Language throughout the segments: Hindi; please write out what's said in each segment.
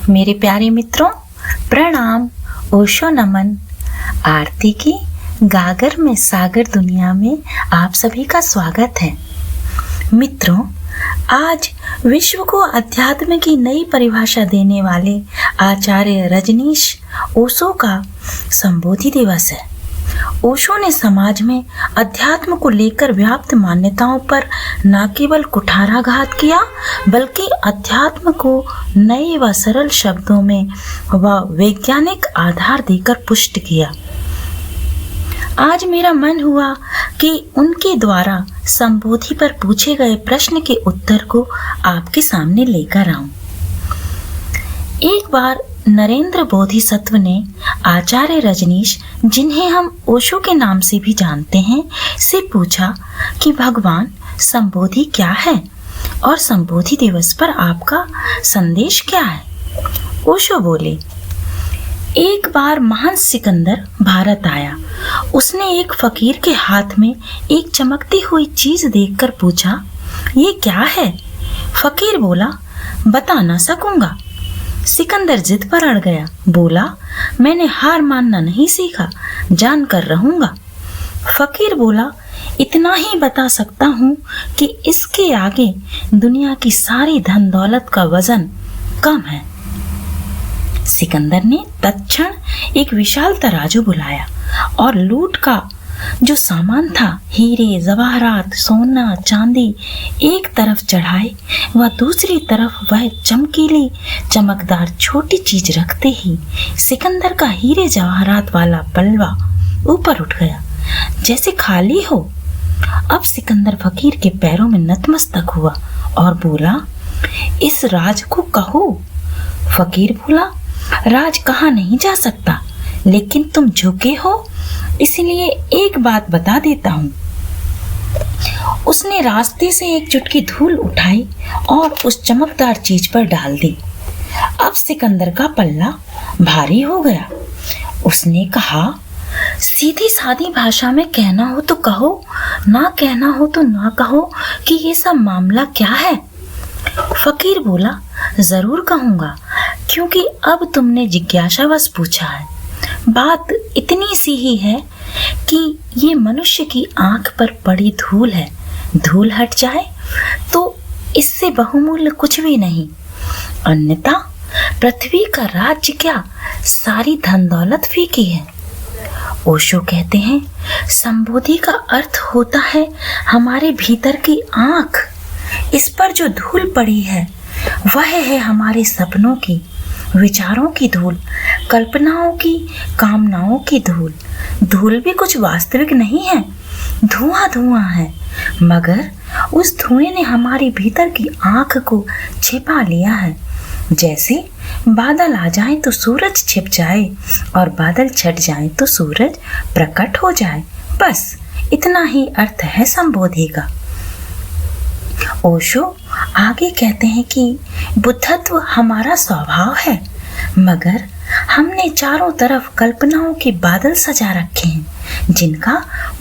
मेरे प्यारे मित्रों, प्रणाम। ओशो नमन। आरती की गागर में सागर दुनिया में आप सभी का स्वागत है। मित्रों, आज विश्व को अध्यात्म की नई परिभाषा देने वाले आचार्य रजनीश ओशो का संबोधि दिवस है। ओशो ने समाज में अध्यात्म को लेकर व्याप्त मान्यताओं पर न केवल कुठाराघात किया, बल्कि अध्यात्म को नए व सरल शब्दों में व वैज्ञानिक आधार देकर पुष्ट किया। आज मेरा मन हुआ कि उनके द्वारा संबोधि पर पूछे गए प्रश्न के उत्तर को आपके सामने लेकर आऊं। एक बार नरेंद्र बोधिसत्व ने आचार्य रजनीश, जिन्हें हम ओशो के नाम से भी जानते हैं, से पूछा कि भगवान संबोधि क्या है और संबोधि दिवस पर आपका संदेश क्या है। ओशो बोले, एक बार महान सिकंदर भारत आया। उसने एक फकीर के हाथ में एक चमकती हुई चीज देखकर पूछा, ये क्या है? फकीर बोला, बता ना सकूंगा। सिकंदर जिद पर अड़ गया, बोला, मैंने हार मानना नहीं सीखा, जान कर रहूंगा। फकीर बोला, इतना ही बता सकता हूँ कि इसके आगे दुनिया की सारी धन दौलत का वजन कम है। सिकंदर ने तत्क्षण एक विशाल तराजू बुलाया और लूट का जो सामान था, हीरे जवाहरात, सोना, चांदी, एक तरफ चढ़ाए व दूसरी तरफ वह चमकीली चमकदार छोटी चीज रखते ही सिकंदर का हीरे जवाहरात वाला पलवा ऊपर उठ गया, जैसे खाली हो। अब सिकंदर फकीर के पैरों में नतमस्तक हुआ और बोला, इस राज को कहो। फकीर बोला, राज कहा नहीं जा सकता, लेकिन तुम झुके हो, इसलिए एक बात बता देता हूँ। उसने रास्ते से एक चुटकी धूल उठाई और उस चमकदार चीज पर डाल दी। अब सिकंदर का पल्ला भारी हो गया। उसने कहा, सीधी सादी भाषा में कहना हो तो कहो, ना कहना हो तो ना कहो कि ये सब मामला क्या है। फकीर बोला, जरूर कहूंगा, क्योंकि अब तुमने जिज्ञासावश पूछा है। बात इतनी सी ही है कि ये मनुष्य की आंख पर पड़ी धूल है। धूल हट जाए तो इससे बहुमूल्य कुछ भी नहीं, अन्यथा पृथ्वी का राज्य क्या, सारी धन दौलत फीकी है। ओशो कहते हैं, संबोधि का अर्थ होता है हमारे भीतर की आंख। इस पर जो धूल पड़ी है वह है हमारे सपनों की, विचारों की धूल, कल्पनाओं की, कामनाओं की धूल। धूल भी कुछ वास्तविक नहीं है, धुआं धुआं है, मगर उस धुएं ने हमारी भीतर की आंख को छिपा लिया है। जैसे बादल आ जाए तो सूरज छिप जाए और बादल छट जाए तो सूरज प्रकट हो जाए, बस इतना ही अर्थ है संबोधि का। ओशो आगे कहते हैं कि बुद्धत्व हमारा स्वभाव है, मगर हमने चारों तरफ कल्पनाओं के बादल सजा रखे हैं जिनका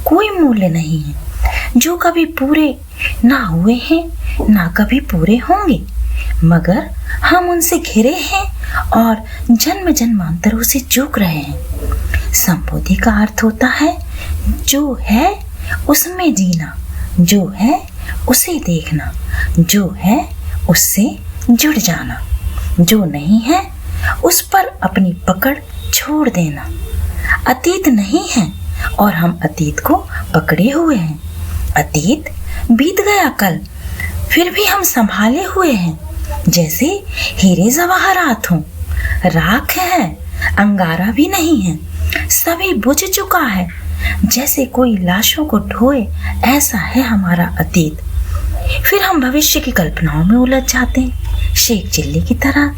कोई मूल्य नहीं है, जो कभी पूरे ना हुए हैं ना कभी पूरे होंगे, मगर हम उनसे घिरे हैं और जन्म जन्मांतरों से चूक रहे हैं। संबोधि का अर्थ होता है जो है उसमें जीना, जो है उसे देखना, जो है उससे जुड़ जाना, जो नहीं है उस पर अपनी पकड़ छोड़ देना। अतीत नहीं है और हम अतीत को पकड़े हुए हैं। अतीत बीत गया कल, फिर भी हम संभाले हुए हैं, जैसे हीरे जवाहरात हों। राख है, अंगारा भी नहीं है, सभी बुझ चुका है, जैसे कोई लाशों को ढोए, ऐसा है हमारा अतीत। फिर हम भविष्य की कल्पनाओं में उलझ जाते हैं, शेख चिल्ली की तरह।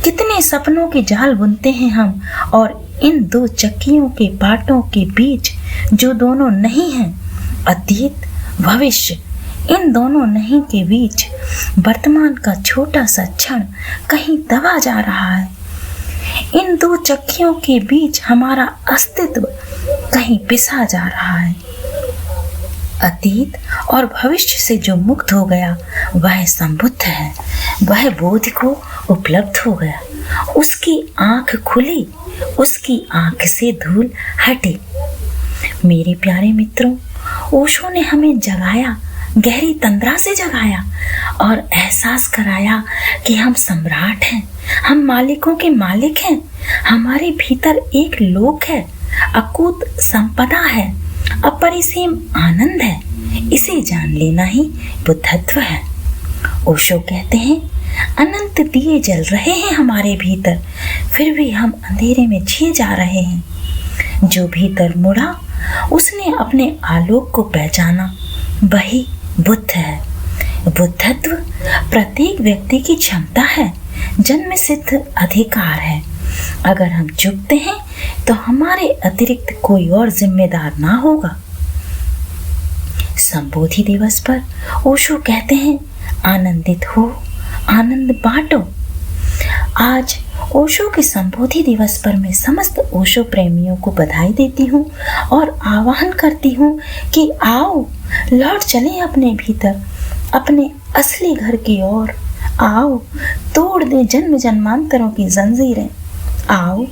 कितने सपनों के जाल बुनते हैं हम, और इन दो चक्कियों के पाटों के बीच जो दोनों नहीं हैं, अतीत भविष्य, इन दोनों नहीं के बीच वर्तमान का छोटा सा क्षण कहीं दबा जा रहा है। इन दो चक्कियों के बीच हमारा अस्तित्व कहीं पिसा जा रहा है। अतीत और भविष्य से जो मुक्त हो गया वह संबुद्ध है, वह बोध को उपलब्ध हो गया। उसकी आंख खुली, उसकी आंख से धूल हटी। मेरे प्यारे मित्रों, ओशो ने हमें जगाया, गहरी तंद्रा से जगाया और एहसास कराया कि हम सम्राट हैं, हम मालिकों के मालिक हैं। हमारे भीतर एक लोक है, अकूत संपदा है, अपरिसीम आनंद है। इसे जान लेना ही बुद्धत्व है। ओशो कहते हैं, अनंत दिए जल रहे हैं हमारे भीतर, फिर भी हम अंधेरे में जिए जा रहे हैं। जो भीतर मुड़ा, उसने अपने आलोक को पहचाना, वही बुद्ध है। बुद्धत्व प्रत्येक व्यक्ति की क्षमता है, जन्म सिद्ध अधिकार है। अगर हम चुकते हैं तो हमारे अतिरिक्त कोई और जिम्मेदार ना होगा। संबोधि दिवस पर ओशो कहते हैं, आनंदित हो, आनंद बांटो। आज ओशो के संबोधि दिवस पर मैं समस्त ओशो प्रेमियों को बधाई देती हूँ और आह्वान करती हूँ कि आओ, लौट चलें अपने भीतर, अपने असली घर की ओर। आओ, तोड़ दें जन्म जन्मांतरों की जंजीरें। आओ,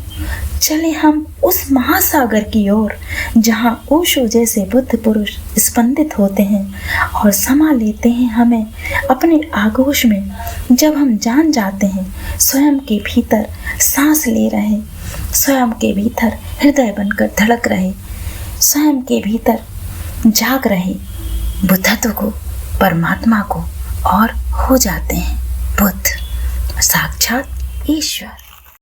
चले हम उस महासागर की ओर जहाँ ओशो जैसे बुद्ध पुरुष स्पंदित होते हैं और समा लेते हैं हमें अपने आगोश में। जब हम जान जाते हैं स्वयं के भीतर सांस ले रहे, स्वयं के भीतर हृदय बनकर धड़क रहे, स्वयं के भीतर जाग रहे बुद्धत्व को, परमात्मा को, और हो जाते हैं बुद्ध, साक्षात ईश्वर।